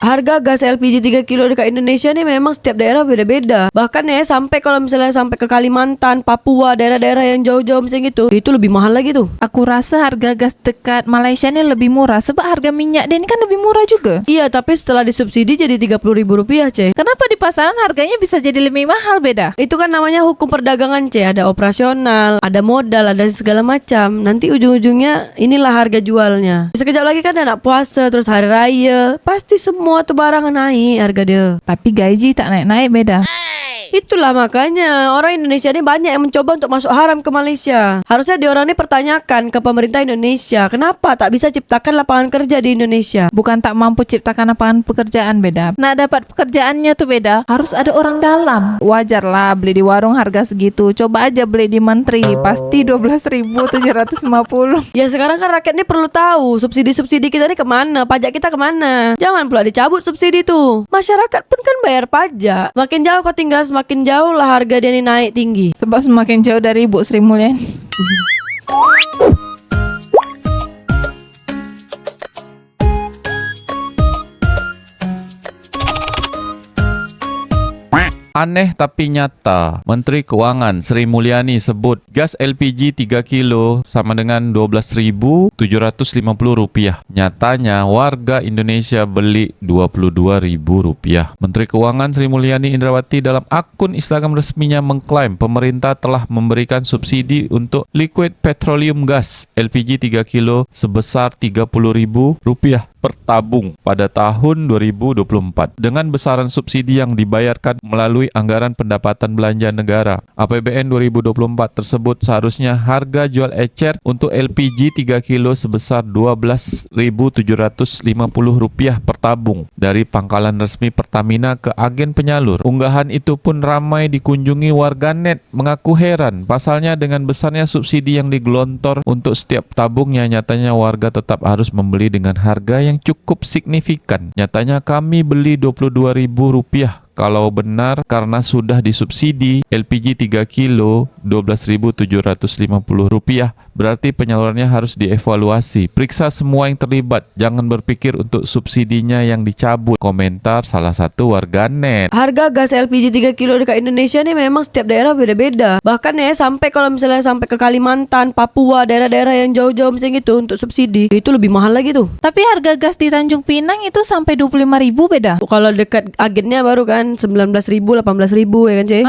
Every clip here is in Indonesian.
Harga gas LPG 3 kilo dekat Indonesia nih memang setiap daerah beda-beda. Bahkan ya sampai kalau misalnya sampai ke Kalimantan, Papua, daerah-daerah yang jauh-jauh macam gitu, itu lebih mahal lagi tuh. Aku rasa harga gas dekat Malaysia ini lebih murah sebab harga minyak dia ini kan lebih murah juga. Iya, tapi setelah disubsidi jadi Rp30.000, Ce. Kenapa di pasaran harganya bisa jadi lebih mahal beda? Itu kan namanya hukum perdagangan, Ce. Ada operasional, ada modal, ada segala macam. Nanti ujung-ujungnya inilah harga jualnya. Sekejap lagi kan anak puasa, terus hari raya, pasti semua tuh barang naik harga dia. Tapi gaji tak naik-naik beda. Itulah makanya orang Indonesia ini banyak yang mencoba untuk masuk haram ke Malaysia. Harusnya orang ini pertanyakan ke pemerintah Indonesia, kenapa tak bisa ciptakan lapangan kerja di Indonesia? Bukan tak mampu ciptakan lapangan pekerjaan beda. Nak dapat pekerjaannya tuh beda. Harus ada orang dalam. Wajar lah beli di warung harga segitu. Coba aja beli di Menteri, pasti 12.750. Ya sekarang kan rakyat ini perlu tahu subsidi-subsidi kita ini kemana, pajak kita kemana. Jangan pula dicabut subsidi tuh. Masyarakat pun kan bayar pajak. Makin jauh kau tinggal, semakin jauh lah harga dia ini naik tinggi. Sebab semakin jauh dari Ibu Sri Mulyani. Aneh tapi nyata, Menteri Keuangan Sri Mulyani sebut gas LPG 3 kilo sama dengan Rp12.750. Nyatanya warga Indonesia beli Rp22.000. Menteri Keuangan Sri Mulyani Indrawati dalam akun Instagram resminya mengklaim pemerintah telah memberikan subsidi untuk liquid petroleum gas LPG 3 kilo sebesar Rp30.000 per tabung pada tahun 2024 dengan besaran subsidi yang dibayarkan melalui anggaran pendapatan belanja negara. APBN 2024 tersebut seharusnya harga jual ecer untuk LPG 3 kilo sebesar Rp12.750 per tabung dari pangkalan resmi Pertamina ke agen penyalur. Unggahan itu pun ramai dikunjungi warganet mengaku heran pasalnya dengan besarnya subsidi yang digelontor untuk setiap tabungnya, nyatanya warga tetap harus membeli dengan harga yang cukup signifikan. Nyatanya kami beli Rp22.000 kalau benar karena sudah disubsidi LPG 3 kilo Rp12.750. Berarti penyalurannya harus dievaluasi. Periksa semua yang terlibat. Jangan berpikir untuk subsidinya yang dicabut. Komentar salah satu warganet. Harga gas LPG 3 kilo dekat Indonesia nih memang setiap daerah beda-beda. Bahkan ya sampai kalau misalnya sampai ke Kalimantan, Papua, daerah-daerah yang jauh-jauh macam gitu untuk subsidi, itu lebih mahal lagi tuh. Tapi harga gas di Tanjung Pinang itu sampai Rp25.000 beda. Kalau dekat agennya baru kan 19.000, 18.000 ya kan, Ce?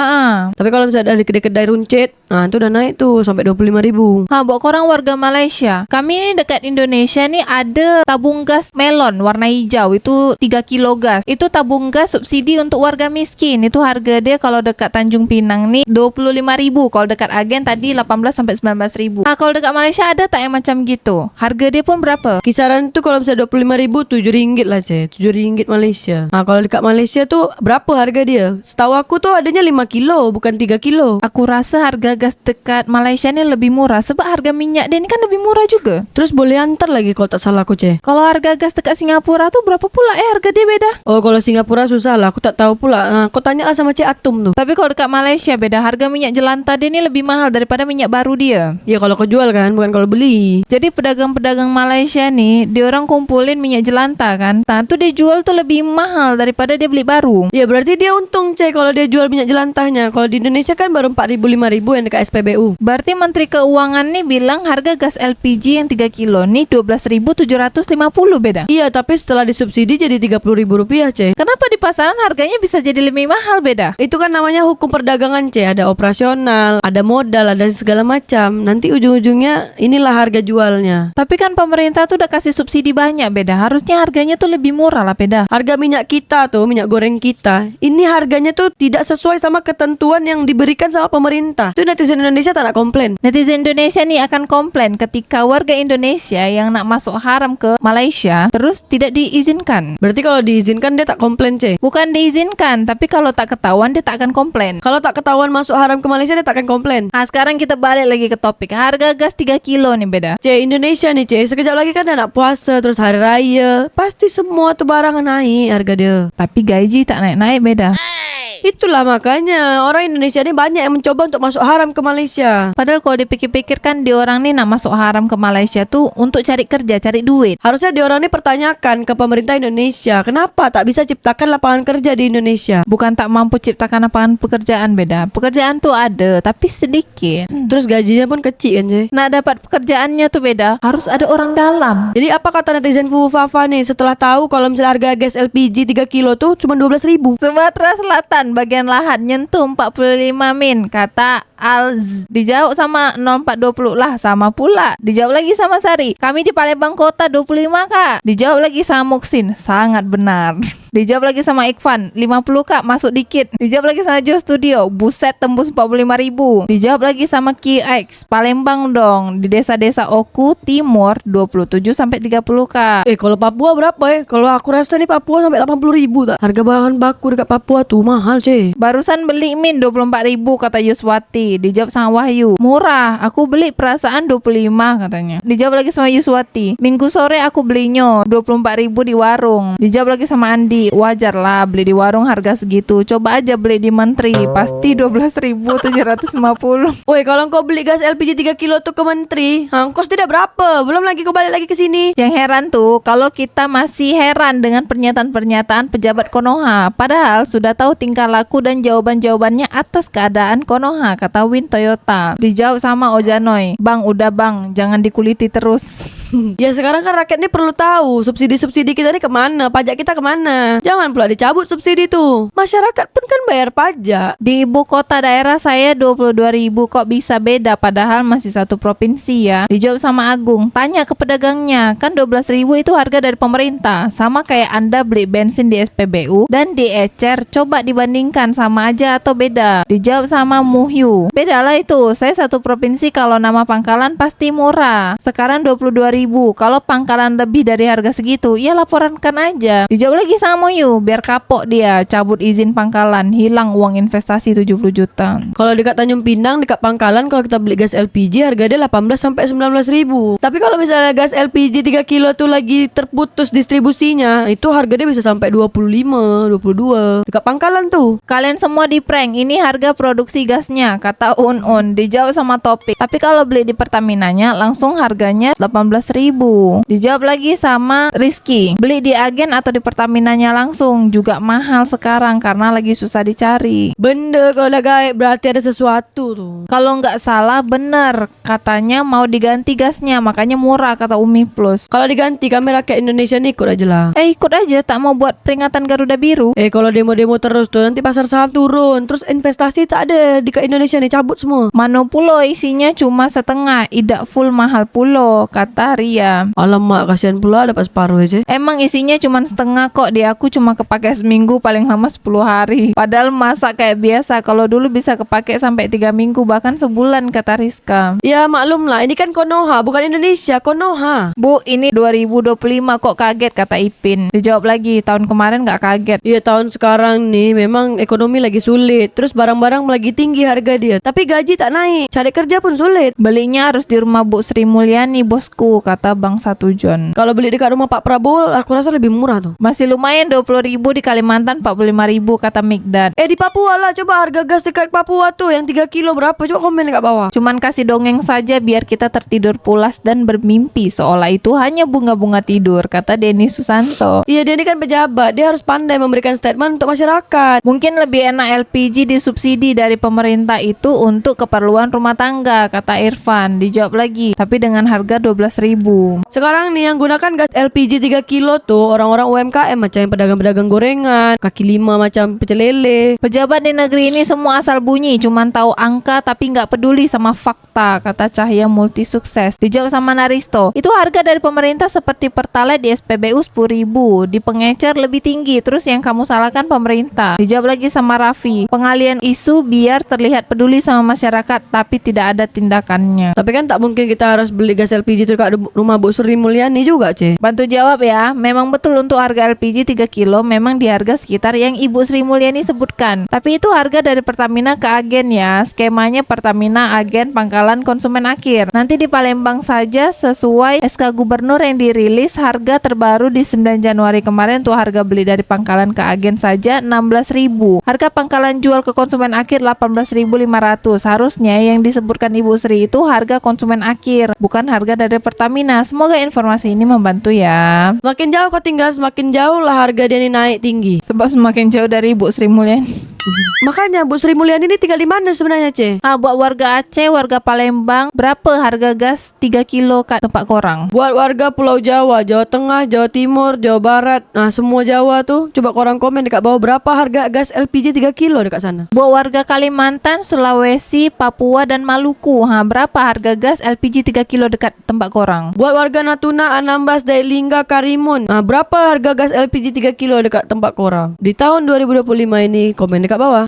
Tapi kalau misalnya dari kedai runcit, nah itu udah naik tuh sampai 25.000. Buat korang warga Malaysia, kami ini dekat Indonesia nih ada tabung gas melon warna hijau, itu 3 kilo gas. Itu tabung gas subsidi untuk warga miskin. Itu harga dia kalau dekat Tanjung Pinang nih 25.000. Kalau dekat agen tadi 18 sampai 19.000. Kalau dekat Malaysia ada tak yang macam gitu? Harga dia pun berapa? Kisaran tuh kalau misalnya 25.000, RM7 lah, Ce. RM7 Malaysia. Nah kalau dekat Malaysia tuh berapa harga dia? Setahu aku tuh adanya 5 kilo, bukan 3 kilo. Aku rasa harga gas dekat Malaysia ini lebih murah sebab harga minyak dia ini kan lebih murah juga. Terus boleh antar lagi kalau tak salah aku, Ce. Kalau harga gas dekat Singapura tuh berapa pula harga dia beda? Oh kalau Singapura susah lah, aku tak tahu pula. Nah, kau tanyalah sama Cik Atum tuh. Tapi kalau dekat Malaysia beda, harga minyak jelantah dia ini lebih mahal daripada minyak baru dia. Ya kalau kau jual kan, bukan kalau beli. Jadi pedagang-pedagang Malaysia nih, dia orang kumpulin minyak jelantah kan. Nah tuh dia jual tuh lebih mahal daripada dia beli baru. Ya berarti dia untung, Ce, kalau dia jual minyak jelantahnya. Kalau di Indonesia kan baru 4.000, 5.000 yang dekat SPBU. Berarti Menteri Keuangan nih bilang harga gas LPG yang 3 kilo nih Rp12.750 beda. Iya, tapi setelah disubsidi jadi Rp30.000, Ce. Kenapa di pasaran harganya bisa jadi lebih mahal beda? Itu kan namanya hukum perdagangan, Ce. Ada operasional, ada modal, ada segala macam. Nanti ujung-ujungnya inilah harga jualnya. Tapi kan pemerintah tuh udah kasih subsidi banyak beda. Harusnya harganya tuh lebih murah lah beda. Harga minyak kita tuh, minyak goreng kita, ini harganya tuh tidak sesuai sama ketentuan yang diberikan sama pemerintah. Itu netizen Indonesia tak nak komplain. Netizen Indonesia nih akan komplain ketika warga Indonesia yang nak masuk haram ke Malaysia terus tidak diizinkan. Berarti kalau diizinkan dia tak komplain, Ce. Bukan diizinkan, tapi kalau tak ketahuan dia tak akan komplain. Kalau tak ketahuan masuk haram ke Malaysia dia tak akan komplain. Sekarang kita balik lagi ke topik. Harga gas 3 kilo nih beda. Ce, Indonesia nih, Ce. Sekejap lagi kan anak puasa, terus hari raya, pasti semua tuh barang naik harga dia. Tapi gaji tak naik-naik beda. Itulah makanya orang Indonesia ini banyak yang mencoba untuk masuk haram ke Malaysia. Padahal kalau dipikir-pikir kan di orang nih nak masuk haram ke Malaysia tuh untuk cari kerja, cari duit. Harusnya di orang ini pertanyakan ke pemerintah Indonesia, kenapa tak bisa ciptakan lapangan kerja di Indonesia? Bukan tak mampu ciptakan lapangan pekerjaan, beda. Pekerjaan tuh ada, tapi sedikit. Terus gajinya pun kecil kan sih. Nah, dapat pekerjaannya tuh beda. Harus ada orang dalam. Jadi apa kata netizen Fufu Fafa nih setelah tahu kalau misalnya harga gas LPG 3 kilo tuh cuma 12.000? Sumatera Selatan bagian Lahad nyentuh 45 min, kata Alz. Dijawab sama 0420 lah, sama pula. Dijawab lagi sama Sari, kami di Palembang Kota 25 kak. Dijawab lagi sama Muksin, sangat benar. Dijawab lagi sama Ikvan, 50 kak, masuk dikit. Dijawab lagi sama Jo Studio, buset tembus 45.000. Dijawab lagi sama KX, Palembang dong, di desa-desa Oku Timur 27 sampai 30 kak. Kalau Papua berapa ya? Kalau aku rasa nih Papua sampai 80.000 tak? Harga bahan baku dekat Papua tuh mahal cuy. Barusan beli min 24.000 kata Yuswati. Dijawab sama Wahyu, murah, aku beli perasaan 25 katanya. Dijawab lagi sama Yuswati, minggu sore aku belinya 24.000 di warung. Dijawab lagi sama Andi, wajar lah beli di warung harga segitu. Coba aja beli di Menteri, pasti 12.750. Woi, kalau kau beli gas LPG 3 kilo tuh ke Menteri, ongkos tidak berapa. Belum lagi kau balik lagi ke sini. Yang heran tuh kalau kita masih heran dengan pernyataan-pernyataan pejabat Konoha, padahal sudah tahu tingkah laku dan jawaban-jawabannya atas keadaan Konoha, kata Win Toyota. Dijawab sama Ojanoy, bang udah bang, jangan dikuliti terus. Ya sekarang kan rakyat ini perlu tahu subsidi-subsidi kita ini kemana, pajak kita kemana. Jangan pula dicabut subsidi tuh. Masyarakat pun kan bayar pajak. Di ibu kota daerah saya 22.000, kok bisa beda padahal masih satu provinsi ya. Dijawab sama Agung, tanya ke pedagangnya, kan 12.000 itu harga dari pemerintah. Sama kayak Anda beli bensin di SPBU dan di Ecer, coba dibandingkan sama aja atau beda. Dijawab sama Muhyu, beda lah itu, saya satu provinsi kalau nama pangkalan pasti murah. Sekarang 22.000, kalau pangkalan lebih dari harga segitu, ya laporankan aja. Dijawab lagi sama Muhyu, biar kapok dia, cabut izin pangkalan, hilang uang investasi 70 juta. Kalau dekat Tanjung Pinang, dekat pangkalan, kalau kita beli gas LPG harga dia 18 sampai 19.000. Tapi kalau misalnya gas LPG 3 kilo tuh lagi terputus distribusinya, itu harga dia bisa sampai 25, 22 dekat pangkalan tuh. Kalian semua di prank, ini harga produksi gasnya, kata Un. Dijawab sama Topik, tapi kalau beli di Pertaminanya langsung harganya 18.000. Dijawab lagi sama Rizky, beli di agen atau di Pertaminanya langsung juga mahal sekarang karena lagi susah dicari. Benda kalau udah gaib berarti ada sesuatu tuh. Kalau nggak salah bener, katanya mau diganti gasnya, makanya murah, kata Umi Plus. Kalau diganti kami rakyat Indonesia nih ikut aja lah. Ikut aja, tak mau buat peringatan Garuda Biru. Kalau demo-demo terus tuh nanti pasar saham turun, terus investasi tak ada di Indonesia nih, cabut semua. Mano pulo isinya cuma setengah, idak full mahal pulo, kata Ria. Alamak, kasihan pula dapat separuh aja. Emang isinya cuma setengah kok, di aku cuma kepake seminggu, paling lama 10 hari. Padahal masak kayak biasa, kalau dulu bisa kepake sampai 3 minggu bahkan sebulan, kata Rizka. Ya maklum lah, ini kan Konoha, bukan Indonesia, Konoha. Bu, ini 2025 kok kaget, kata Ipin. Dijawab lagi, tahun kemarin gak kaget. Iya, tahun sekarang nih memang ekonomi lagi sulit, terus barang-barang lagi tinggi harga dia, tapi gaji tak naik, cari kerja pun sulit. Belinya harus di rumah Bu Sri Mulyani bosku, kata Bang Satu John. Kalau beli dekat rumah Pak Prabowo aku rasa lebih murah tuh. Masih lumayan 20.000, di Kalimantan 45.000, kata Mikdad. Di Papua lah, coba harga gas dekat Papua tuh yang 3 kilo berapa, coba komen dekat bawah. Cuman kasih dongeng saja biar kita tertidur pulas dan bermimpi seolah itu hanya bunga-bunga tidur, kata Denny Susanto. Iya, dia ini kan pejabat, dia harus pandai memberikan statement untuk masyarakat. Mungkin lebih enak LPG disubsidi dari pemerintah itu untuk keperluan rumah tangga, kata Irfan. Dijawab lagi, tapi dengan harga 12.000. Sekarang nih yang gunakan gas LPG 3 kilo tuh orang-orang UMKM macam yang pedagang-pedagang gorengan, kaki lima macam pecel lele. Pejabat di negeri ini semua asal bunyi, cuman tahu angka tapi nggak peduli sama fakta, kata Cahya Multi Sukses. Dijawab sama Naristo, itu harga dari pemerintah seperti Pertalite di SPBU 10.000, di pengecer lebih tinggi, terus yang kamu salahkan pemerintah. Dijawab lagi sama Raffi, pengalian isu biar terlihat peduli sama masyarakat tapi tidak ada tindakannya. Tapi kan tak mungkin kita harus beli gas LPG itu dekat rumah Bu Sri Mulyani juga, Ce. Bantu jawab ya, memang betul untuk harga LPG 3 kilo memang di harga sekitar yang Ibu Sri Mulyani sebutkan. Tapi itu harga dari Pertamina ke agen ya. Skemanya Pertamina, agen, pangkalan, konsumen akhir. Nanti di Palembang saja sesuai SK Gubernur yang dirilis harga terbaru di 9 Januari kemarin untuk harga beli dari pangkalan ke agen saja 16.000. Harga pangkalan jual ke konsumen akhir 18.500. Harusnya yang disebutkan Ibu Sri itu harga konsumen akhir, bukan harga dari Pertamina. Semoga informasi ini membantu ya. Makin jauh kau tinggal, semakin jauh lah harga dia ini naik tinggi. Sebab semakin jauh dari Ibu Sri Mulyani. Makanya Bu Sri Mulyani ini tinggal di mana sebenarnya, Ce? Buat warga Aceh, warga Palembang, berapa harga gas 3 kilo kat tempat korang? Buat warga Pulau Jawa, Jawa Tengah, Jawa Timur, Jawa Barat, nah semua Jawa tuh, coba korang komen dekat bawah berapa harga gas LPG 3 kilo dekat sana. Buat warga Kalimantan, Sulawesi, Papua, dan Maluku, berapa harga gas LPG 3 kilo dekat tempat korang? Buat warga Natuna, Anambas, Dailingga, Karimun, nah berapa harga gas LPG 3 kilo dekat tempat korang? Di tahun 2025 ini, komen dekat bawah.